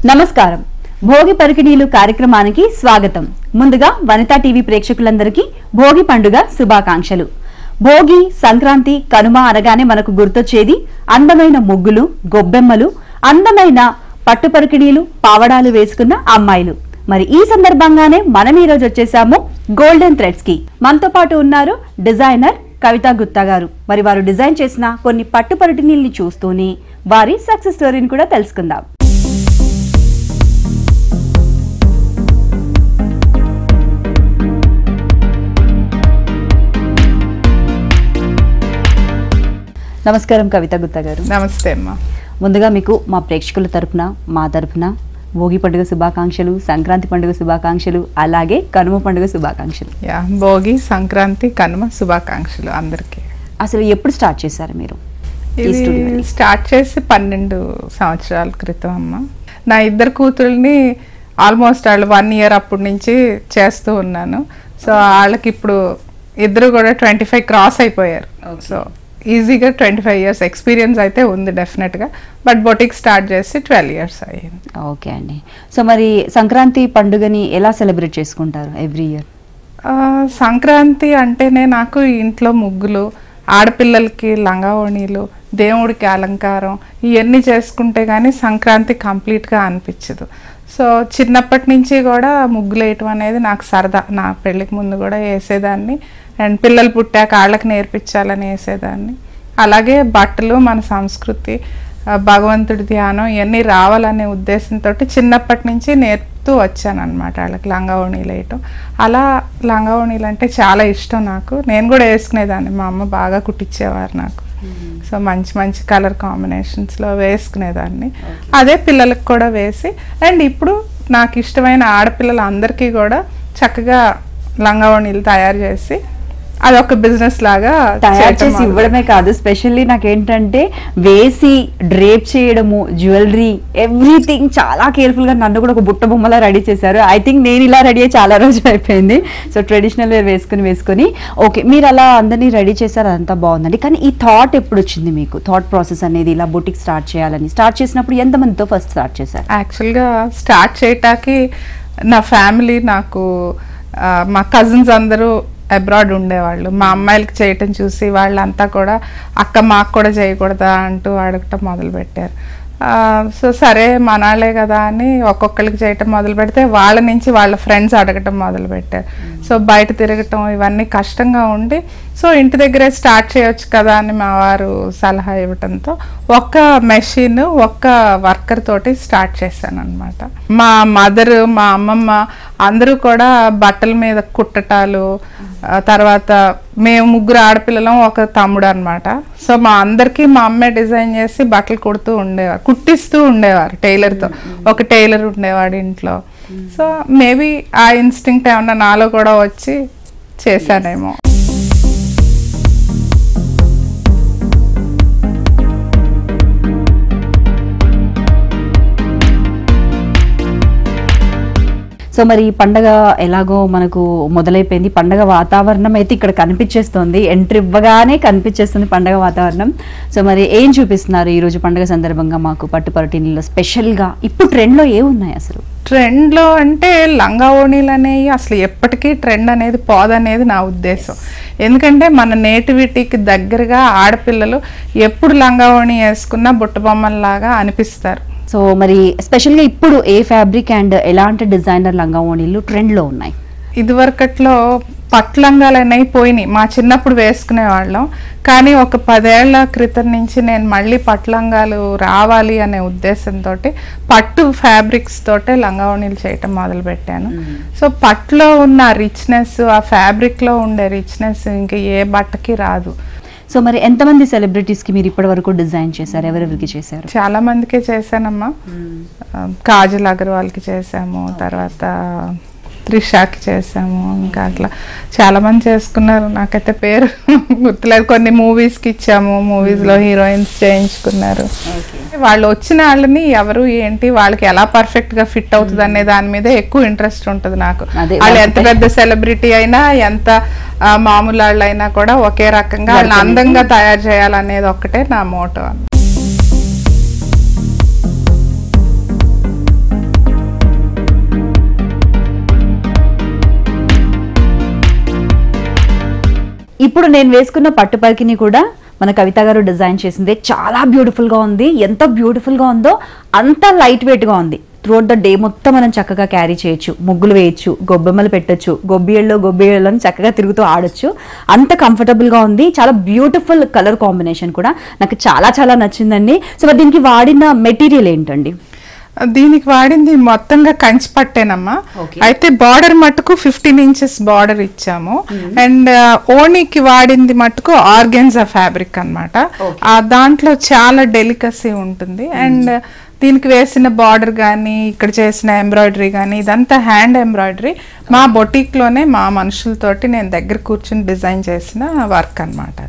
నమస్కారం. భోగి పరికిణీలు కార్యక్రమానికి స్వాగతం. ముందుగా వనితా టీవీ ప్రేక్షకులందరికీ భోగి పండుగ శుభాకాంక్షలు. భోగి, సంక్రాంతి, కనుమ అనగానే మనకు గుర్తొచ్చేది అందమైన ముగ్గులు, గొబ్బెమ్మలు, అందమైన పట్టు పరికిణీలు, పావడాలు వేసుకున్న అమ్మాయిలు. మరి ఈ సందర్భంగానే మనం ఈ రోజు వచ్చేసాము గోల్డెన్ థ్రెడ్స్ కి. మనతో పాటు ఉన్నారు డిజైనర్ కవితా గుప్తా గారు. మరి వారు డిజైన్ చేసిన కొన్ని పట్టు పరికిణీల్ని చూస్తూనే వారి సక్సెస్ స్టోరీని కూడా తెలుసుకుందాం. నమస్కారం కవితా గుప్తా గారు. నమస్తే అమ్మా. ముందుగా మీకు మా ప్రేక్షకుల తరపున, మా తరపున భోగి పండుగ శుభాకాంక్షలు, సంక్రాంతి పండుగ శుభాకాంక్షలు, అలాగే కనుమ పండుగ శుభాకాంక్షలు. భోగి, సంక్రాంతి, కనుమ శుభాకాంక్షలు అందరికీ. అసలు ఎప్పుడు స్టార్ట్ చేశారు మీరు? స్టార్ట్ చేసి 12 సంవత్సరాల క్రితం అమ్మ. నా ఇద్దరు కూతుర్ని ఆల్మోస్ట్ వాళ్ళు 1 year అప్పటి నుంచి చేస్తూ ఉన్నాను. సో వాళ్ళకి ఇప్పుడు ఇద్దరు కూడా 25 క్రాస్ అయిపోయారు. సో ఈజీగా 25 years ఎక్స్పీరియన్స్ అయితే ఉంది డెఫినెట్గా. బట్ బొటిక్ స్టార్ట్ చేసి 12 years అయ్యింది. ఓకే అండి. సో మరి సంక్రాంతి పండుగని ఎలా సెలబ్రేట్ చేసుకుంటారు ఎవ్రీ ఇయర్? సంక్రాంతి అంటేనే నాకు ఇంట్లో ముగ్గులు, ఆడపిల్లలకి లంగావోణీలు, దేవుడికి అలంకారం, ఇవన్నీ చేసుకుంటే కానీ సంక్రాంతి కంప్లీట్గా అనిపించదు. సో చిన్నప్పటి నుంచి కూడా ముగ్గులు వేయటం అనేది నాకు సరదా. నా పెళ్ళికి ముందు కూడా వేసేదాన్ని, అండ్ పిల్లలు పుట్టాక వాళ్ళకి నేర్పించాలని వేసేదాన్ని. అలాగే బట్టలు, మన సంస్కృతి, భగవంతుడి ధ్యానం ఇవన్నీ రావాలనే ఉద్దేశంతో చిన్నప్పటి నుంచి నేర్పుతూ వచ్చాను అనమాట వాళ్ళకి లంగావోణీలు వేయటం. అలా లంగావోణీలు అంటే చాలా ఇష్టం నాకు. నేను కూడా వేసుకునేదాన్ని, మా అమ్మ బాగా కుట్టించేవారు నాకు. సో మంచి మంచి కలర్ కాంబినేషన్స్లో వేసుకునేదాన్ని. అదే పిల్లలకు కూడా వేసి, అండ్ ఇప్పుడు నాకు ఇష్టమైన ఆడపిల్లలు అందరికీ కూడా చక్కగా లంగావోణీలు తయారు చేసి అదొక బిజినెస్ లాగా తయారు చేసి ఇవ్వడమే కాదు, స్పెషల్లీ నాకేంటంటే వేసి డ్రేప్ చేయడము, జ్యువెలరీ, ఎవ్రీథింగ్ చాలా కేర్ఫుల్ గా నన్ను కూడా ఒక బుట్ట బొమ్మలా రెడీ చేశారు. ఐ థింక్ నేను ఇలా రెడీ అయ్యి చాలా రోజులు అయిపోయింది. సో ట్రెడిషనల్ వేర్ వేసుకుని ఓకే, మీరు అలా అందరినీ రెడీ చేశారు, అదంతా బాగుందండి. కానీ ఈ థాట్ ఎప్పుడు వచ్చింది మీకు? థాట్ ప్రాసెస్ అనేది ఇలా బొటిక్ స్టార్ట్ చేయాలని స్టార్ట్ చేసినప్పుడు ఎంతమందితో ఫస్ట్ స్టార్ట్ చేశారు? యాక్చువల్గా స్టార్ట్ చేయటానికి నా ఫ్యామిలీ, నాకు మా కజిన్స్ అందరూ అబ్రాడ్ ఉండేవాళ్ళు. మా అమ్మాయిలకి చేయటం చూసి వాళ్ళంతా కూడా అక్క మాకు కూడా చేయకూడదా అంటూ అడగటం మొదలుపెట్టారు. సో సరే మనాలే కదా అని ఒక్కొక్కరికి చేయటం మొదలు పెడితే వాళ్ళ నుంచి వాళ్ళ ఫ్రెండ్స్ అడగటం మొదలు పెట్టారు. సో బయట తిరగటం ఇవన్నీ కష్టంగా ఉండి, సో ఇంటి దగ్గరే స్టార్ట్ చేయొచ్చు కదా అని మా వారు సలహా ఇవ్వటంతో ఒక్క మెషిన్, ఒక్క వర్కర్ తోటి స్టార్ట్ చేశాను అనమాట. మా మదర్, మా అమ్మమ్మ అందరూ కూడా బట్టల మీద కుట్టటాలు, తర్వాత మేము 3 ఆడపిల్లలం, ఒక తమ్ముడు అనమాట. సో మా అందరికీ మా అమ్మే డిజైన్ చేసి బట్టలు కుట్టిస్తూ ఉండేవారు టైలర్తో. ఒక టైలర్ ఉండేవాడు ఇంట్లో. సో మేబీ ఆ ఇన్స్టింక్ట్ ఏమన్నా నాలో కూడా వచ్చి చేశానేమో. సో మరి పండగ ఎలాగో మనకు మొదలైపోయింది. పండగ వాతావరణం అయితే ఇక్కడ కనిపించేస్తుంది, ఎంట్రీ ఇవ్వగానే కనిపించేస్తుంది పండగ వాతావరణం. సో మరి ఏం చూపిస్తున్నారు ఈ రోజు పండగ సందర్భంగా మాకు పట్టు పరికిణీల్లో స్పెషల్గా? ఇప్పుడు ట్రెండ్లో ఏమున్నాయి అసలు? ట్రెండ్లో అంటే లంగావోణీలు అనేవి అసలు ఎప్పటికీ ట్రెండ్ అనేది పోదనేది నా ఉద్దేశం. ఎందుకంటే మన నేటివిటీకి దగ్గరగా ఆడపిల్లలు ఎప్పుడు లంగావోణి వేసుకున్నా బుట్టబొమ్మల్లాగా అనిపిస్తారు. సో మరి స్పెషల్గా ఇప్పుడు ఏ ఫ్యాబ్రిక్ అండ్ ఎలాంటి డిజైనర్ లంగావోణీలు ట్రెండ్లో ఉన్నాయి? ఇదివరకట్లో పట్టు లంగాలు అనేవి పోయినాయి. మా చిన్నప్పుడు వేసుకునే వాళ్ళం, కానీ ఒక 10 ఏళ్ల క్రితం నుంచి నేను మళ్ళీ పట్టు లంగాలు రావాలి అనే ఉద్దేశంతో పట్టు ఫ్యాబ్రిక్స్ తోటే లంగావోణీలు చేయటం మొదలు పెట్టాను. సో పట్టులో ఉన్న రిచ్నెస్, ఆ ఫ్యాబ్రిక్లో ఉండే రిచ్నెస్ ఇంకా ఏ బట్టకి రాదు. సో మరి ఎంతమంది సెలబ్రిటీస్కి మీరు ఇప్పటి వరకు డిజైన్ చేశారు? ఎవరెవరికి చేశారు? చాలా మందికే చేశానమ్మా. కాజల్ అగర్వాల్కి చేసాము, తర్వాత త్రిషాకి చేసాము, ఇంకా అట్లా చాలా మంది చేసుకున్నారు. నాకైతే పేరు గుర్తులేదు. కొన్ని మూవీస్కి ఇచ్చాము, మూవీస్లో హీరోయిన్స్ చేయించుకున్నారు. వాళ్ళు వచ్చిన వాళ్ళని ఎవరు ఏంటి, వాళ్ళకి ఎలా పర్ఫెక్ట్గా ఫిట్ అవుతుంది అనే దాని మీద ఎక్కువ ఇంట్రెస్ట్ ఉంటుంది నాకు. వాళ్ళు ఎంత పెద్ద సెలబ్రిటీ అయినా, ఎంత మామూలు వాళ్ళు అయినా కూడా ఒకే రకంగా వాళ్ళని అందంగా తయారు చేయాలనేది ఒక్కటే నా మోటో. ఇప్పుడు నేను వేసుకున్న పట్టు పరికిని కూడా మన కవిత గారు డిజైన్ చేసింది. చాలా బ్యూటిఫుల్ గా ఉంది. ఎంత బ్యూటిఫుల్ గా ఉందో అంత లైట్ వెయిట్ గా ఉంది. త్రూఅవుట్ ద డే మొత్తం మనం చక్కగా క్యారీ చేయొచ్చు, ముగ్గులు వేయచ్చు, గొబ్బెమ్మలు పెట్టచ్చు, గొబ్బిళ్ళలో చక్కగా తిరుగుతూ ఆడొచ్చు. అంత కంఫర్టబుల్ గా ఉంది. చాలా బ్యూటిఫుల్ కలర్ కాంబినేషన్ కూడా నాకు చాలా చాలా నచ్చిందండి. సో మరి దీనికి వాడిన మెటీరియల్ ఏంటండి? దీనికి వాడింది మొత్తంగా కంచి పట్టేనమ్మా. అయితే బార్డర్ మట్టుకు 15 ఇంచెస్ బార్డర్ ఇచ్చాము. అండ్ ఓణికి వాడింది మట్టుకు ఆర్గెన్జా ఫ్యాబ్రిక్ అన్నమాట. దాంట్లో చాలా డెలికసీ ఉంటుంది. అండ్ దీనికి వేసిన బార్డర్ కానీ ఇక్కడ చేసిన ఎంబ్రాయిడరీ కానీ ఇదంతా హ్యాండ్ ఎంబ్రాయిడరీ మా బొటిక్లోనే మా మనుషులతోటి నేను దగ్గర కూర్చుని డిజైన్ చేసిన వర్క్ అన్నమాట.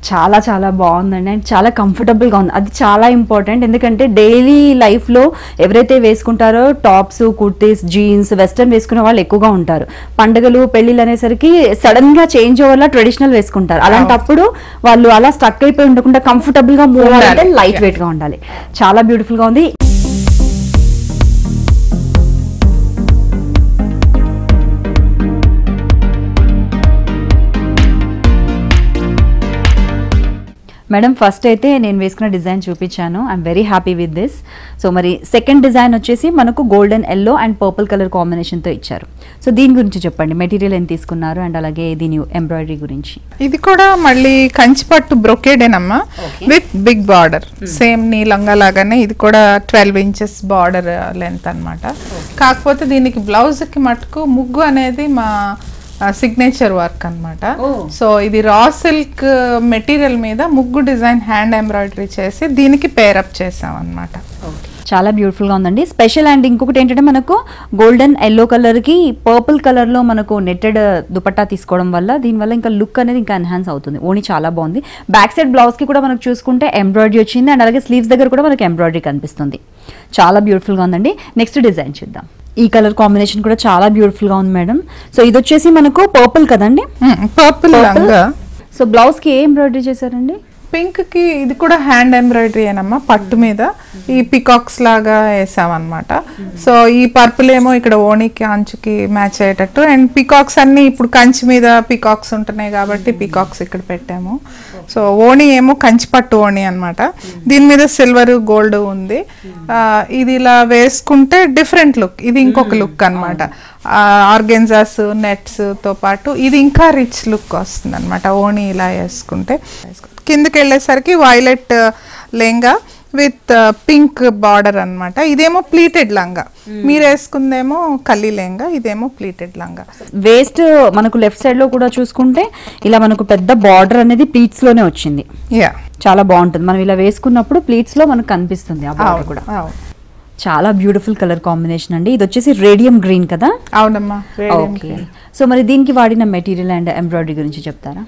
చాలా చాలా బాగుందండి. అండ్ చాలా కంఫర్టబుల్గా ఉంది. అది చాలా ఇంపార్టెంట్. ఎందుకంటే డైలీ లైఫ్లో ఎవరైతే వేసుకుంటారో టాప్స్, కుర్తీస్, జీన్స్, వెస్టర్న్ వేసుకునే వాళ్ళు ఎక్కువగా ఉంటారు. పండుగలు, పెళ్లిళ్ళు అనేసరికి సడన్గా చేంజ్ ఓవర్లా ట్రెడిషనల్ వేసుకుంటారు. అలాంటప్పుడు వాళ్ళు అలా స్టక్ అయిపోయి ఉండకుండా కంఫర్టబుల్గా మూవ్ అవ్వాలంటే లైట్ వెయిట్గా ఉండాలి. చాలా బ్యూటిఫుల్గా ఉంది. మేడం ఫస్ట్ అయితే నేను వేసుకున్న డిజైన్ చూపించాను. I'm very happy with this. So మరి సెకండ్ డిజైన్ వచ్చేసి మనకు golden yellow and purple colour కాంబినేషన్తో ఇచ్చారు. సో దీని గురించి చెప్పండి. మెటీరియల్ ఎంత తీసుకున్నారు అండ్ అలాగే దీని ఎంబ్రాయిడరీ గురించి. ఇది కూడా మళ్ళీ కంచిపట్టు బ్రొకేడేనమ్మా విత్ బిగ్ బార్డర్. సేమ్ నీ లంగా లాగానే ఇది కూడా 12 ఇంచెస్ బార్డర్ లెంత్ అన్నమాట. కాకపోతే దీనికి బ్లౌజ్కి మటుకు ముగ్గు అనేది మా సిగ్నేచర్ వర్క్ అన్నమాట. సో ఇది రా సిల్క్ మెటీరియల్ మీద ముగ్గు డిజైన్ హ్యాండ్ ఎంబ్రాయిడరీ చేసి దీనికి పేరప్ చేసాం అన్నమాట. చాలా బ్యూటిఫుల్గా ఉందండి. స్పెషల్ అండ్ ఇంకొకటి ఏంటంటే మనకు గోల్డెన్ ఎల్లో కలర్కి పర్పుల్ కలర్లో మనకు నెట్టెడ్ దుపట్టా తీసుకోవడం వల్ల దీనివల్ల ఇంకా లుక్ అనేది ఇంకా ఎన్హాన్స్ అవుతుంది. ఓణి చాలా బాగుంది. బ్యాక్ సైడ్ బ్లౌజ్కి కూడా మనకు చూసుకుంటే ఎంబ్రాయిడరీ వచ్చింది అండ్ అలాగే స్లీవ్స్ దగ్గర కూడా మనకి ఎంబ్రాయిడరీ కనిపిస్తుంది. చాలా బ్యూటిఫుల్గా ఉందండి. నెక్స్ట్ డిజైన్ చూద్దాం. ఈ కలర్ కాంబినేషన్ కూడా చాలా బ్యూటిఫుల్ గా ఉంది మేడం. సో ఇది వచ్చేసి మనకు పర్పుల్ కదండి? పర్పుల్. సో బ్లౌజ్ కి ఏ ఎంబ్రాయిడరీ చేశారండి? పింక్ కి ఇది కూడా హ్యాండ్ ఎంబ్రాయిడరీ ఏనమ్మా. పట్టు మీద ఈ పికాక్స్ లాగా వేసామన్నమాట. సో ఈ పర్పుల్ ఏమో ఇక్కడ ఓణికి అంచుకి మ్యాచ్ అయ్యేటట్టు అండ్ పికాక్స్ అన్ని ఇప్పుడు కంచి మీద పికాక్స్ ఉంటున్నాయి కాబట్టి పికాక్స్ ఇక్కడ పెట్టాము. సో ఓణి ఏమో కంచి పట్టు ఓణి అన్నమాట. దీని మీద సిల్వర్ గోల్డ్ ఉంది. ఇది ఇలా వేసుకుంటే డిఫరెంట్ లుక్. ఇది ఇంకొక లుక్ అన్నమాట. ఆర్గెన్జాస్ నెట్స్ తో పాటు ఇది ఇంకా రిచ్ లుక్ వస్తుంది అనమాట. ఓణి ఇలా వేసుకుంటే కిందకి వెళ్ళేసరికి violet lehenga with pink border అన్నమాట. ఇదేమో ప్లీటెడ్ లంగా, మీరు వేసుకుందేమో కల్లి లెంగా, ఇదేమో ప్లీటెడ్ లంగా. వేస్ట్ మనకు లెఫ్ట్ సైడ్ లో కూడా చూసుకుంటే ఇలా మనకు పెద్ద బార్డర్ అనేది ప్లీట్స్ లోనే వచ్చింది. చాలా బాగుంటుంది. మనం ఇలా వేసుకున్నప్పుడు ప్లీట్స్ లో మనకు కనిపిస్తుంది ఆ బార్డర్ కూడా. చాలా బ్యూటిఫుల్ కలర్ కాంబినేషన్ అండి. ఇది వచ్చేసి రేడియం గ్రీన్ కదా? అవునమ్మా. ఓకే. సో మరి దీనికి వాడిన మెటీరియల్ అండ్ ఎంబ్రాయిడరీ గురించి చెప్తారా?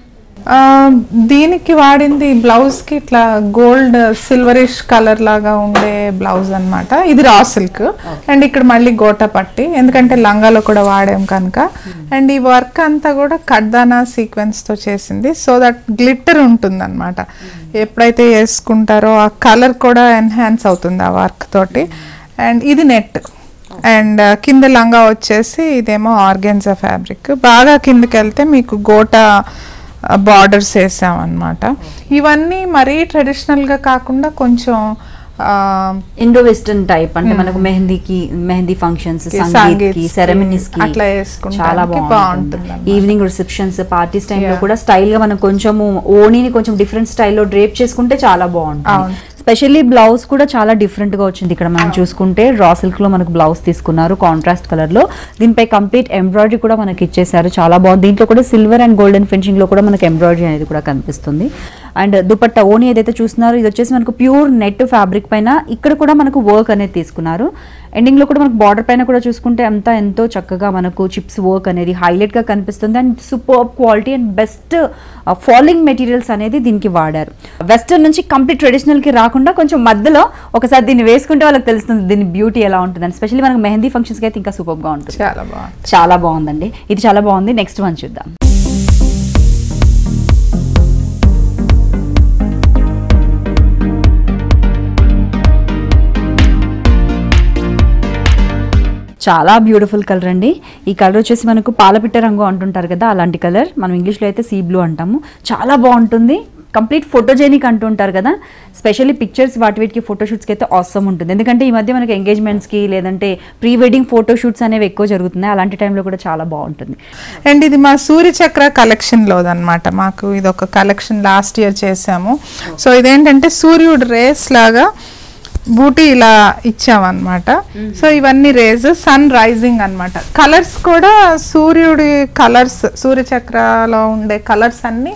దీనికి వాడింది బ్లౌజ్ కి ఇట్లా గోల్డ్ సిల్వరిష్ కలర్ లాగా ఉండే బ్లౌజ్ అన్నమాట. ఇది రా సిల్క్ అండ్ ఇక్కడ మళ్ళీ గోటా పట్టి, ఎందుకంటే లంగాలో కూడా వాడాం కనుక. అండ్ ఈ వర్క్ అంతా కూడా కడ్దానా సీక్వెన్స్ తో చేసింది. సో దట్ గ్లిట్టర్ ఉంటుంది అనమాట. ఎప్పుడైతే వేసుకుంటారో ఆ కలర్ కూడా ఎన్హాన్స్ అవుతుంది ఆ వర్క్ తోటి. అండ్ ఇది నెట్ అండ్ కింద లంగా వచ్చేసి ఇదేమో ఆర్గెన్జా ఫ్యాబ్రిక్. బాగా కిందకి వెళ్తే మీకు గోటా బార్డర్స్ వేసాం అన్నమాట. ఇవన్నీ మరీ ట్రెడిషనల్ గా కాకుండా కొంచెం ఇండో వెస్టర్న్ టైప్, అంటే మనకు మెహందీ ఫంక్షన్స్, సంగీత్ కి, సెరమనీస్ కి అట్లా వేసుకుంటే చాలా బాగుంటుంది. ఈవినింగ్ రిసెప్షన్స్, పార్టీస్ టైమ్ లో కూడా స్టైల్ గా మనం కొంచెం ఓణిని కొంచెం డిఫరెంట్ స్టైల్లో డ్రేప్ చేసుకుంటే చాలా బాగుంటుంది. స్పెషల్లీ బ్లౌజ్ కూడా చాలా డిఫరెంట్ గా వచ్చింది. ఇక్కడ మనం చూసుకుంటే రా సిల్క్ లో మనకు బ్లౌజ్ తీసుకున్నారు కాంట్రాస్ట్ కలర్ లో. దీనిపై కంప్లీట్ ఎంబ్రాయిడరీ కూడా మనకి ఇచ్చేసారు. చాలా బాగుంది. దీంట్లో కూడా సిల్వర్ అండ్ గోల్డెన్ ఫినిషింగ్ లో కూడా మనకి ఎంబ్రాయిడరీ అనేది కూడా కనిపిస్తుంది. అండ్ దుపట్టా ఓణి ఏదైతే చూస్తున్నారో ఇది వచ్చేసి మనకు ప్యూర్ నెట్ ఫ్యాబ్రిక్ పైన ఇక్కడ కూడా మనకు వర్క్ అనేది తీసుకున్నారు. ఎండింగ్ లో కూడా మనకు బార్డర్ పైన కూడా చూసుకుంటే అంతా ఎంతో చక్కగా మనకు చిప్స్ వర్క్ అనేది హైలైట్ గా కనిపిస్తుంది. And super quality and best falling materials అనేది దీనికి వాడారు. వెస్టర్న్ నుంచి కంప్లీట్ ట్రెడిషనల్ కి రాకుండా కొంచెం మధ్యలో ఒకసారి దీన్ని వేసుకుంటే వాళ్ళకి తెలుస్తుంది దీని బ్యూటీ ఎలా ఉంటుంది. అండ్ స్పెషల్లీ మనకు మెహందీ ఫంక్షన్స్ కి అయితే ఇంకా సూపర్ గా ఉంటుంది. చాలా బాగుందండి. ఇది చాలా బాగుంది. నెక్స్ట్ వన్ చూద్దాం. చాలా బ్యూటిఫుల్ కలర్ అండి. ఈ కలర్ వచ్చేసి మనకు పాలపిట్ట రంగు అంటుంటారు కదా, అలాంటి కలర్. మనం ఇంగ్లీష్లో అయితే సీ బ్లూ అంటాము. చాలా బాగుంటుంది. కంప్లీట్ ఫోటోజెనిక్ అంటుంటారు కదా, స్పెషల్లీ పిక్చర్స్ వీటికి ఫోటోషూట్స్కి అయితే ఆసమ్ ఉంటుంది. ఎందుకంటే ఈ మధ్య మనకి ఎంగేజ్మెంట్స్కి లేదంటే ప్రీ వెడ్డింగ్ ఫోటోషూట్స్ అనేవి ఎక్కువ జరుగుతున్నాయి. అలాంటి టైంలో కూడా చాలా బాగుంటుంది. అండ్ ఇది మా సూర్యచక్ర కలెక్షన్లోదన్నమాట. మాకు ఇది ఒక కలెక్షన్ లాస్ట్ ఇయర్ చేసాము. సో ఇదేంటంటే సూర్యుడు రేస్ లాగా బూటీ ఇలా ఇచ్చామన్నమాట. సో ఇవన్నీ రేజ్ సన్ రైజింగ్ అన్నమాట. కలర్స్ కూడా సూర్యుడి కలర్స్, సూర్యచక్రలో ఉండే కలర్స్ అన్ని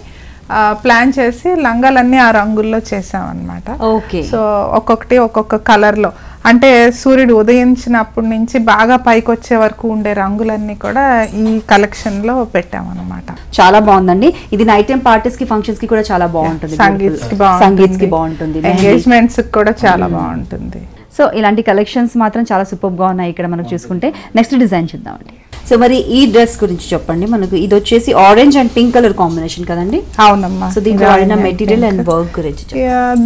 ప్లాన్ చేసి లంగాలన్నీ ఆ రంగుల్లో చేసామన్నమాట. ఓకే. సో ఒక్కొక్కటి ఒక్కొక్క కలర్లో, అంటే సూర్యుడు ఉదయించినప్పటి నుంచి బాగా పైకి వచ్చే వరకు ఉండే రంగులన్నీ కూడా ఈ కలెక్షన్ లో పెట్టామన్నమాట. చాలా బాగుందండి. ఇది నైట్ టైం పార్టీస్ కి, ఫంక్షన్స్ కి కూడా చాలా బాగుంటుంది. సంగీత్స్ కి బాగుంటుంది, ఎంగేజ్మెంట్స్ కి కూడా చాలా బాగుంటుంది. సో ఇలాంటి కలెక్షన్స్ మాత్రం చాలా సూపర్ గా ఉన్నాయి ఇక్కడ మనం చూసుకుంటే. నెక్స్ట్ డిజైన్ చూద్దామండి. సో మరి ఈ డ్రెస్ గురించి చెప్పండి. మనకు ఇది వచ్చేసి orange and pink colour combination కదండి? అవునమ్మా. సో దీంట్లో వాడిన మెటీరియల్ అండ్ వర్క్ గురించి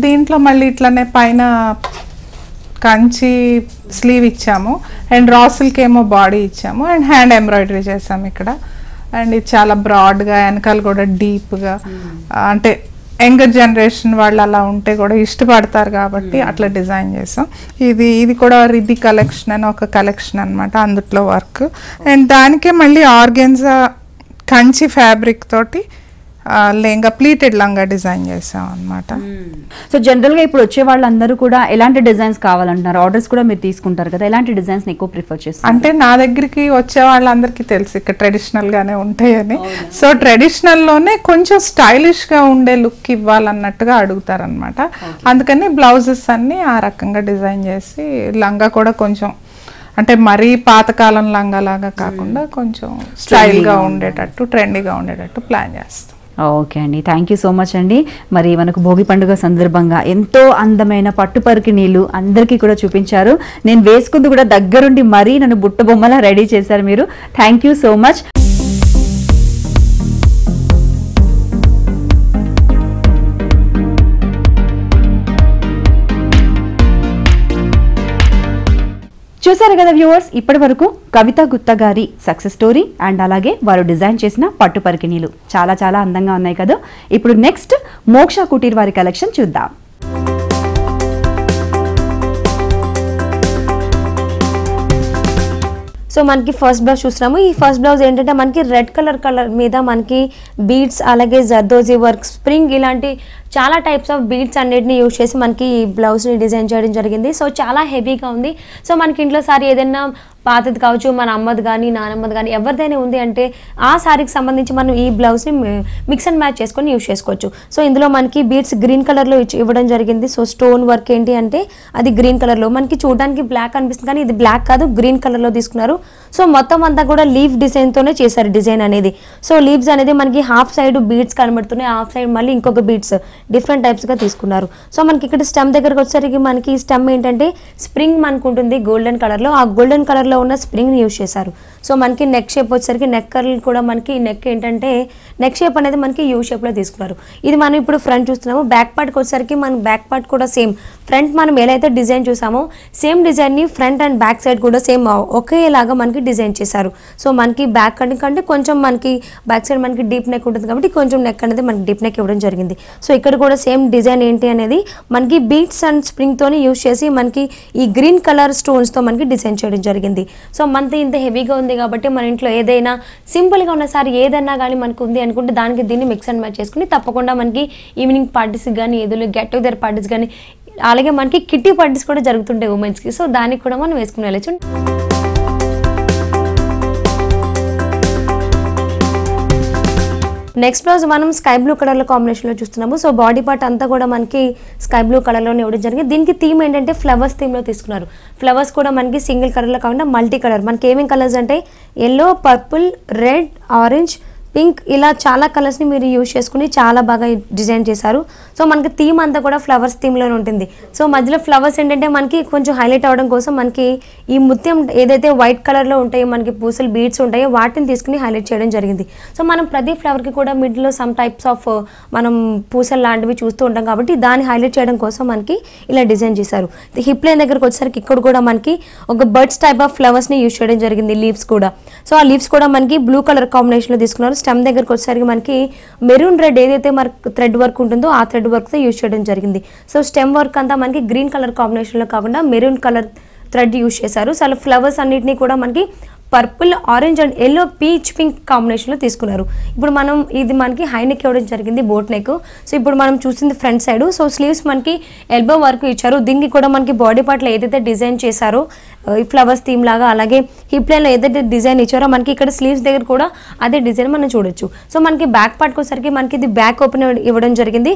దీంట్లో మళ్ళీ ఇట్లానే పైన కంచి స్లీవ్ ఇచ్చాము, అండ్ రాసులకి ఏమో బాడీ ఇచ్చాము, అండ్ హ్యాండ్ ఎంబ్రాయిడరీ చేసాము ఇక్కడ. అండ్ ఇది చాలా బ్రాడ్గా, వెనకాల కూడా డీప్గా, అంటే యంగర్ జనరేషన్ వాళ్ళు అలా ఉంటే కూడా ఇష్టపడతారు కాబట్టి అట్లా డిజైన్ చేసాం. ఇది కూడా రిద్ధి కలెక్షన్ అని ఒక కలెక్షన్ అనమాట, అందుట్లో వర్క్. అండ్ దానికే మళ్ళీ ఆర్గెన్జా కంచి ఫ్యాబ్రిక్ తోటి లెంగా, ప్లీటెడ్ లంగా డిజైన్ చేసాం అనమాట. సో జనరల్ గా ఇప్పుడు వచ్చే వాళ్ళందరూ కూడా ఎలాంటి డిజైన్స్ కావాలంటున్నారు? ఆర్డర్స్ కూడా మీరు తీసుకుంటారు కదా, ఎలాంటి డిజైన్స్ ఎక్కువ ప్రిఫర్ చేస్తారు? అంటే నా దగ్గరికి వచ్చే వాళ్ళందరికీ తెలుసు ఇక్కడ ట్రెడిషనల్ గానే ఉంటాయని. సో ట్రెడిషనల్ లోనే కొంచెం స్టైలిష్ గా ఉండే లుక్ ఇవ్వాలన్నట్టుగా అడుగుతారనమాట. అందుకని బ్లౌజెస్ అన్ని ఆ రకంగా డిజైన్ చేసి, లంగా కూడా కొంచెం అంటే మరీ పాతకాలం లంగా లాగా కాకుండా కొంచెం స్టైల్గా ఉండేటట్టు, ట్రెండీగా ఉండేటట్టు ప్లాన్ చేస్తాం. ఓకే అండి, థ్యాంక్ యూ సో మచ్ అండి. మరి మనకు భోగి పండుగ సందర్భంగా ఎంతో అందమైన పట్టుపరికి నీళ్ళు అందరికీ కూడా చూపించారు. నేను వేసుకుంది కూడా దగ్గరుండి మరీ నన్ను బుట్ట బొమ్మలా రెడీ చేశారు మీరు. Thank you so much. చూసారు కదా వ్యూవర్స్, ఇప్పటి వరకు కవిత గుత్తా గారి సక్సెస్ స్టోరీ అండ్ అలాగే వారు డిజైన్ చేసిన పట్టు పరికిణీలు చాలా చాలా అందంగా ఉన్నాయి కదా. ఇప్పుడు నెక్స్ట్ మోక్ష కుటీర్ వారి కలెక్షన్ చూద్దాం. సో మనకి ఫస్ట్ బ్లౌజ్ చూస్తున్నాము. ఈ ఫస్ట్ బ్లౌజ్ ఏంటంటే మనకి రెడ్ కలర్ మీద మనకి బీడ్స్, అలాగే జర్దోజీ వర్క్, స్ప్రింగ్, ఇలాంటి చాలా టైప్స్ ఆఫ్ బీడ్స్ అన్నిటిని యూజ్ చేసి మనకి ఈ బ్లౌజ్ని డిజైన్ చేయడం జరిగింది. సో చాలా హెవీగా ఉంది. సో మనకి ఇంట్లో సారీ ఏదైనా పాతది కావచ్చు, మన అమ్మది కానీ నానమ్మది కానీ ఎవరిదైనా ఉంది అంటే ఆ సారీకి సంబంధించి మనం ఈ బ్లౌజ్ని మిక్స్ అండ్ మ్యాచ్ చేసుకొని యూజ్ చేసుకోవచ్చు. సో ఇందులో మనకి బీడ్స్ గ్రీన్ కలర్లో ఇవ్వడం జరిగింది. సో స్టోన్ వర్క్ ఏంటి అంటే అది గ్రీన్ కలర్లో, మనకి చూడడానికి బ్లాక్ అనిపిస్తుంది కానీ ఇది బ్లాక్ కాదు, గ్రీన్ కలర్లో తీసుకున్నారు. సో మొత్తం అంతా కూడా లీఫ్ డిజైన్తోనే చేశారు డిజైన్ అనేది. సో లీవ్స్ అనేది మనకి హాఫ్ సైడ్ బీడ్స్ కనబడుతున్నాయి, హాఫ్ సైడ్ మళ్ళీ ఇంకొక బీడ్స్ డిఫరెంట్ టైప్స్గా తీసుకున్నారు. సో మనకి ఇక్కడ స్టెమ్ దగ్గరకు వచ్చేసరికి మనకి స్టెమ్ ఏంటంటే స్ప్రింగ్ మనకు ఉంటుంది గోల్డెన్ కలర్లో, ఆ గోల్డెన్ కలర్లో ఉన్న స్ప్రింగ్ యూజ్ చేశారు. సో మనకి నెక్ షేప్ వచ్చేసరికి నెక్ కర్ల్ కూడా మనకి నెక్ ఏంటంటే నెక్ షేప్ అనేది మనకి యూ షేప్లో తీసుకున్నారు. ఇది మనం ఇప్పుడు ఫ్రంట్ చూస్తున్నాము. బ్యాక్ పార్ట్కి వచ్చేసరికి మన బ్యాక్ పార్ట్ కూడా సేమ్ ఫ్రంట్ మనం ఎలా అయితే డిజైన్ చూసామో సేమ్ డిజైన్ని ఫ్రంట్ అండ్ బ్యాక్ సైడ్ కూడా సేమ్ ఒకేలాగా మనకి డిజైన్ చేశారు. సో మనకి బ్యాక్ కంటే కొంచెం మనకి బ్యాక్ సైడ్ మనకి డీప్ నెక్ ఉంటుంది కాబట్టి కొంచెం నెక్ అనేది మనకి డీప్ నెక్ ఇవ్వడం జరిగింది. సో ఇక్కడ కూడా సేమ్ డిజైన్ ఏంటి అనేది మనకి బీట్స్ అండ్ స్ప్రింగ్తోని యూజ్ చేసి మనకి ఈ గ్రీన్ కలర్ స్టోన్స్తో మనకి డిజైన్ చేయడం జరిగింది. సో మనకి ఇంత హెవీగా ఉంది కాబట్టి మన ఇంట్లో ఏదైనా సింపుల్గా ఉన్న సారీ ఏదన్నా కానీ మనకు ఉంది అనుకుంటే దానికి దీన్ని మిక్స్ అండ్ మ్యాచ్ చేసుకుని తప్పకుండా మనకి ఈవినింగ్ పార్టీస్కి కానీ ఏదో గెట్ టుగెదర్ పార్టీస్ కానీ అలాగే మనకి కిట్టి పార్టీస్ కూడా జరుగుతుంటాయి ఉమెన్స్కి. సో దానికి కూడా మనం వేసుకుని వెళ్ళచ్చు. నెక్స్ట్ బ్లౌజ్ మనం స్కై బ్లూ కలర్లో కాంబినేషన్లో చూస్తున్నాము. సో బాడీ పార్ట్ అంతా కూడా మనకి స్కై బ్లూ కలర్లోనే ఇవ్వడం జరిగింది. దీనికి థీమ్ ఏంటంటే ఫ్లవర్స్ థీమ్లో తీసుకున్నారు. ఫ్లవర్స్ కూడా మనకి సింగిల్ కలర్లో కాకుండా మల్టీ కలర్, మనకి ఏమేమి కలర్స్ అంటే yellow, purple, red, orange, pink, ఇలా చాలా కలర్స్ని మీరు యూజ్ చేసుకుని చాలా బాగా డిజైన్ చేశారు. సో మనకి థీమ్ అంతా కూడా ఫ్లవర్స్ థీమ్లోనే ఉంటుంది. సో మధ్యలో ఫ్లవర్స్ ఏంటంటే మనకి కొంచెం హైలైట్ అవ్వడం కోసం మనకి ఈ ముత్యం ఏదైతే వైట్ కలర్లో ఉంటాయో మనకి పూసలు బీడ్స్ ఉంటాయో వాటిని తీసుకుని హైలైట్ చేయడం జరిగింది. సో మనం ప్రతి ఫ్లవర్కి కూడా మిడిల్లో సమ్ టైప్స్ ఆఫ్ మనం పూసలు లాంటివి చూస్తూ ఉంటాం కాబట్టి దాన్ని హైలైట్ చేయడం కోసం మనకి ఇలా డిజైన్ చేశారు. హిప్ లైన్ దగ్గరకు వచ్చేసరికి ఇక్కడ కూడా మనకి ఒక బర్డ్స్ టైప్ ఆఫ్ ఫ్లవర్స్ని యూజ్ చేయడం జరిగింది, లీవ్స్ కూడా. సో ఆ లీవ్స్ కూడా మనకి బ్లూ కలర్ కాంబినేషన్లో తీసుకున్నారు. స్టెమ్ దగ్గరకు వచ్చేసరికి మనకి మెరూన్ రెడ్ ఏదైతే మనకి థ్రెడ్ వర్క్ ఉంటుందో ఆ థ్రెడ్ వర్క్తో యూజ్ చేయడం జరిగింది. సో స్టెమ్ వర్క్ అంతా మనకి గ్రీన్ కలర్ కాంబినేషన్లో కాకుండా మెరూన్ కలర్ థ్రెడ్ యూజ్ చేశారు. సో అలా ఫ్లవర్స్ అన్నిటినీ కూడా మనకి purple, orange and yellow, peach, pink కాంబినేషన్లో తీసుకున్నారు. ఇప్పుడు మనం ఇది మనకి హై నెక్ ఇవ్వడం జరిగింది, బోట్ నెక్. సో ఇప్పుడు మనం చూసింది ఫ్రంట్ సైడ్. సో స్లీవ్స్ మనకి ఎల్బో వరకు ఇచ్చారు. దీనికి కూడా మనకి బాడీ పార్ట్లో ఏదైతే డిజైన్ చేశారో ఈ ఫ్లవర్స్ థీమ్ లాగా, అలాగే హిప్ లైన్లో ఏదైతే డిజైన్ ఇచ్చారో మనకి ఇక్కడ స్లీవ్స్ దగ్గర కూడా అదే డిజైన్ మనం చూడొచ్చు. సో మనకి బ్యాక్ పార్ట్కి వచ్చేసరికి మనకి ఇది బ్యాక్ ఓపెన్ ఇవ్వడం జరిగింది.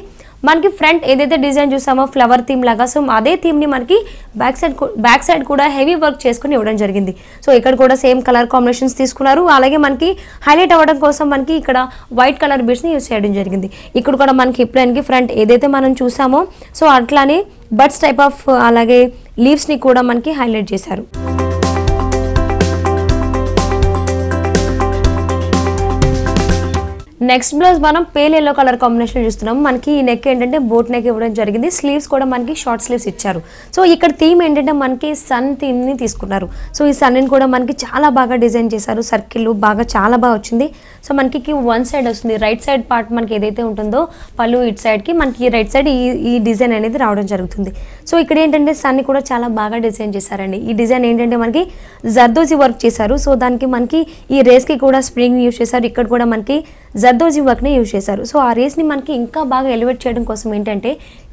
మనకి ఫ్రంట్ ఏదైతే డిజైన్ చూసామో ఫ్లవర్ థీమ్ లాగా, సో అదే థీమ్ని మనకి బ్యాక్ సైడ్ కూడా హెవీ వర్క్ చేసుకుని ఇవ్వడం జరిగింది. సో ఇక్కడ కూడా సేమ్ కలర్ కాంబినేషన్స్ తీసుకున్నారు. అలాగే మనకి హైలైట్ అవ్వడం కోసం మనకి ఇక్కడ వైట్ కలర్ బీడ్స్ని యూజ్ చేయడం జరిగింది. ఇక్కడ కూడా మనకి హిప్ లైన్కి ఫ్రంట్ ఏదైతే మనం చూసామో సో అట్లానే బర్డ్స్ టైప్ ఆఫ్ అలాగే లీవ్స్ని కూడా మనకి హైలైట్ చేశారు. నెక్స్ట్ బ్లౌజ్ మనం పేల్ ఎల్లో కలర్ కాంబినేషన్ చూస్తున్నాం. మనకి ఈ నెక్ ఏంటంటే బోట్ నెక్ ఇవ్వడం జరిగింది. స్లీవ్స్ కూడా మనకి షార్ట్ స్లీవ్స్ ఇచ్చారు. సో ఇక్కడ థీమ్ ఏంటంటే మనకి సన్ థీమ్ని తీసుకున్నారు. సో ఈ సన్ని కూడా మనకి చాలా బాగా డిజైన్ చేశారు. సర్కిల్ బాగా చాలా బాగా వచ్చింది. సో మనకి వన్ సైడ్ వస్తుంది, రైట్ సైడ్ పార్ట్ మనకి ఏదైతే ఉంటుందో పళ్ళు ఇటు సైడ్కి మనకి రైట్ సైడ్ ఈ డిజైన్ అనేది రావడం జరుగుతుంది. సో ఇక్కడ ఏంటంటే సన్ని కూడా చాలా బాగా డిజైన్ చేశారండి. ఈ డిజైన్ ఏంటంటే మనకి జర్దోజీ వర్క్ చేశారు. సో దానికి మనకి ఈ రేస్కి కూడా స్ప్రింగ్ యూజ్ చేశారు. ఇక్కడ కూడా మనకి జర్దోజీ వర్క్ని యూజ్ చేశారు. సో ఆ రేస్ని మనకి ఇంకా బాగా ఎలివేట్ చేయడం కోసం ఏంటంటే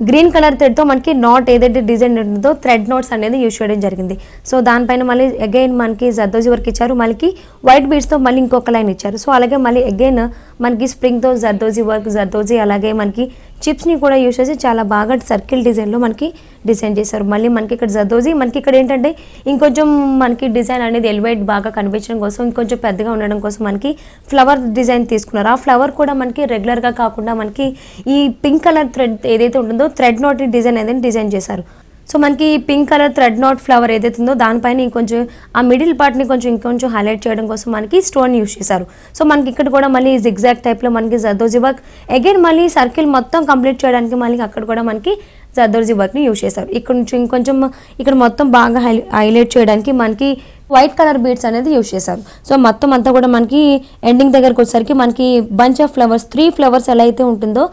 గ్రీన్ కలర్ థ్రెడ్తో మనకి నాట్ ఏదైతే డిజైన్ ఉంటుందో థ్రెడ్ నోట్స్ అనేది యూజ్ చేయడం జరిగింది. సో దానిపైన మళ్ళీ అగైన్ మనకి జర్దోజీ వర్క్ ఇచ్చారు. మళ్ళీ వైట్ బీడ్స్తో మళ్ళీ ఇంకొక లైన్ ఇచ్చారు. సో అలాగే మళ్ళీ అగైన్ మనకి స్ప్రింగ్తో జర్దోజీ వర్క్, జర్దోజీ అలాగే మనకి చిప్స్ని కూడా యూజ్ చేసి చాలా బాగా సర్కిల్ డిజైన్లో మనకి డిజైన్ చేశారు. మళ్ళీ మనకి ఇక్కడ జర్దోజీ, మనకి ఇక్కడ ఏంటంటే ఇంకొంచెం మనకి డిజైన్ అనేది ఎలివేట్ బాగా కనిపించడం కోసం, ఇంకొంచెం పెద్దగా ఉండడం కోసం మనకి ఫ్లవర్ డిజైన్ తీసుకున్నారు. ఆ ఫ్లవర్ కూడా మనకి రెగ్యులర్గా కాకుండా మనకి ఈ పింక్ కలర్ థ్రెడ్ ఏదైతే ఉంటుందో థ్రెడ్ నోట్ డిజైన్ ఏదైతే డిజైన్ చేశారు. సో మనకి pink colour thread knot flower ఏదైతే ఉందో దానిపైన ఇంకొంచెం ఆ మిడిల్ పార్ట్ని ఇంకొంచెం హైలైట్ చేయడం కోసం మనకి స్టోన్ యూజ్ చేశారు. సో మనకి ఇక్కడ కూడా మళ్ళీ జిగ్జాగ్ టైప్లో మనకి జర్దోజీ వర్క్, అగైన్ మళ్ళీ సర్కిల్ మొత్తం కంప్లీట్ చేయడానికి మళ్ళీ అక్కడ కూడా మనకి జర్దోజీ వర్క్ని యూజ్ చేశారు. ఇక్కడ నుంచి ఇంకొంచెం ఇక్కడ మొత్తం బాగా హైలైట్ చేయడానికి మనకి వైట్ కలర్ బీడ్స్ అనేది యూజ్ చేశారు. సో మొత్తం అంతా కూడా మనకి ఎండింగ్ దగ్గరకు వచ్చేసరికి మనకి బంచ్ ఆఫ్ ఫ్లవర్స్, 3 ఫ్లవర్స్ ఎలా అయితే ఉంటుందో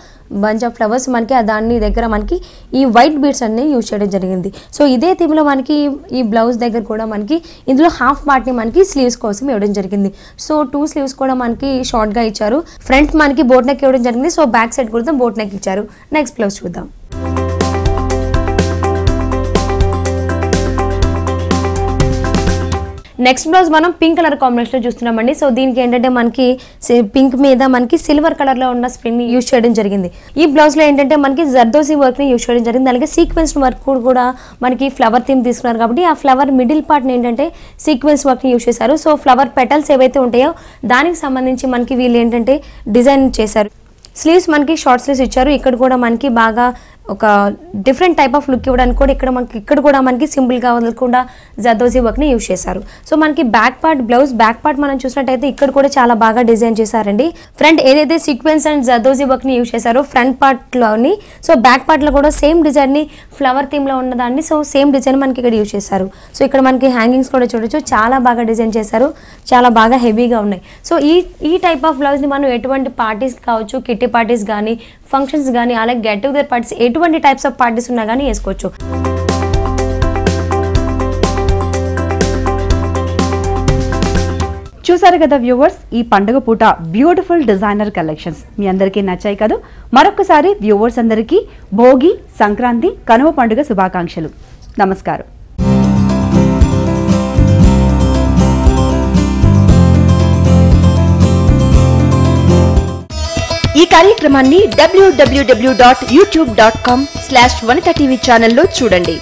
బంచ్ ఆఫ్ ఫ్లవర్స్ మనకి దాని దగ్గర మనకి ఈ వైట్ బీడ్స్ అన్ని యూజ్ చేయడం జరిగింది. సో ఇదే థీమ్లో మనకి ఈ బ్లౌజ్ దగ్గర కూడా మనకి ఇందులో హాఫ్ పార్ట్ని మనకి స్లీవ్స్ కోసం ఇవ్వడం జరిగింది. సో 2 స్లీవ్స్ కూడా మనకి షార్ట్గా ఇచ్చారు. ఫ్రంట్ మనకి బోట్ నెక్ ఇవ్వడం జరిగింది. సో బ్యాక్ సైడ్ కూడా బోట్ నెక్ ఇచ్చారు. నెక్స్ట్ బ్లౌజ్ చూద్దాం. నెక్స్ట్ బ్లౌజ్ మనం పింక్ కలర్ కాంబినేషన్లో చూస్తున్నామండి. సో దీనికి ఏంటంటే మనకి పింక్ మీద మనకి సిల్వర్ కలర్లో ఉన్న స్ప్రింగ్ యూజ్ చేయడం జరిగింది. ఈ బ్లౌజ్లో ఏంటంటే మనకి జర్దోజీ వర్క్ని యూజ్ చేయడం జరిగింది. అలాగే సీక్వెన్స్ వర్క్ కూడా మనకి ఫ్లవర్ థీమ్ తీసుకున్నారు కాబట్టి ఆ ఫ్లవర్ మిడిల్ పార్ట్ని ఏంటంటే సీక్వెన్స్ వర్క్ని యూజ్ చేశారు. సో ఫ్లవర్ పెటల్స్ ఏవైతే ఉంటాయో దానికి సంబంధించి మనకి వీళ్ళు ఏంటంటే డిజైన్ చేశారు. స్లీవ్స్ మనకి షార్ట్ స్లీవ్స్ ఇచ్చారు. ఇక్కడ కూడా మనకి బాగా ఒక డిఫరెంట్ టైప్ ఆఫ్ లుక్ ఇవ్వడానికి కూడా ఇక్కడ కూడా మనకి సింపుల్గా వదలకుండా జర్దోజీ వర్క్ని యూజ్ చేశారు. సో మనకి బ్యాక్ పార్ట్ మనం చూసినట్టయితే ఇక్కడ కూడా చాలా బాగా డిజైన్ చేశారండి. ఫ్రంట్ ఏదైతే సీక్వెన్స్ అండ్ జర్దోజీ వర్క్ని యూజ్ చేశారో ఫ్రంట్ పార్ట్లోని, సో బ్యాక్ పార్ట్లో కూడా సేమ్ డిజైన్ని ఫ్లవర్ థీమ్లో ఉన్నదాన్ని సో సేమ్ డిజైన్ మనకి ఇక్కడ యూజ్ చేశారు. సో ఇక్కడ మనకి హ్యాంగింగ్స్ కూడా చూడొచ్చు, చాలా బాగా డిజైన్ చేశారు, చాలా బాగా హెవీగా ఉన్నాయి. సో ఈ టైప్ ఆఫ్ బ్లౌజ్ని మనం ఎటువంటి పార్టీస్ కావచ్చు, కిట్టి పార్టీస్ కానీ, ఫంక్షన్స్ కానీ, అలాగే గెట్ టుగెదర్ పార్టీస్, ఎటువంటి టైప్స్ ఆఫ్ పార్టీస్ ఉన్నా కానీ వేసుకోవచ్చు. చూసారు కదా వ్యూవర్స్, ఈ పండుగ పూట బ్యూటిఫుల్ డిజైనర్ కలెక్షన్స్ మీ అందరికీ నచ్చాయి కదా. మరొకసారి వ్యూవర్స్ అందరికీ భోగి, సంక్రాంతి, కనుమ పండుగ శుభాకాంక్షలు. నమస్కారం. ఈ కార్యక్రమాన్ని www.youtube.com/vanita TV ఛానల్లో చూడండి.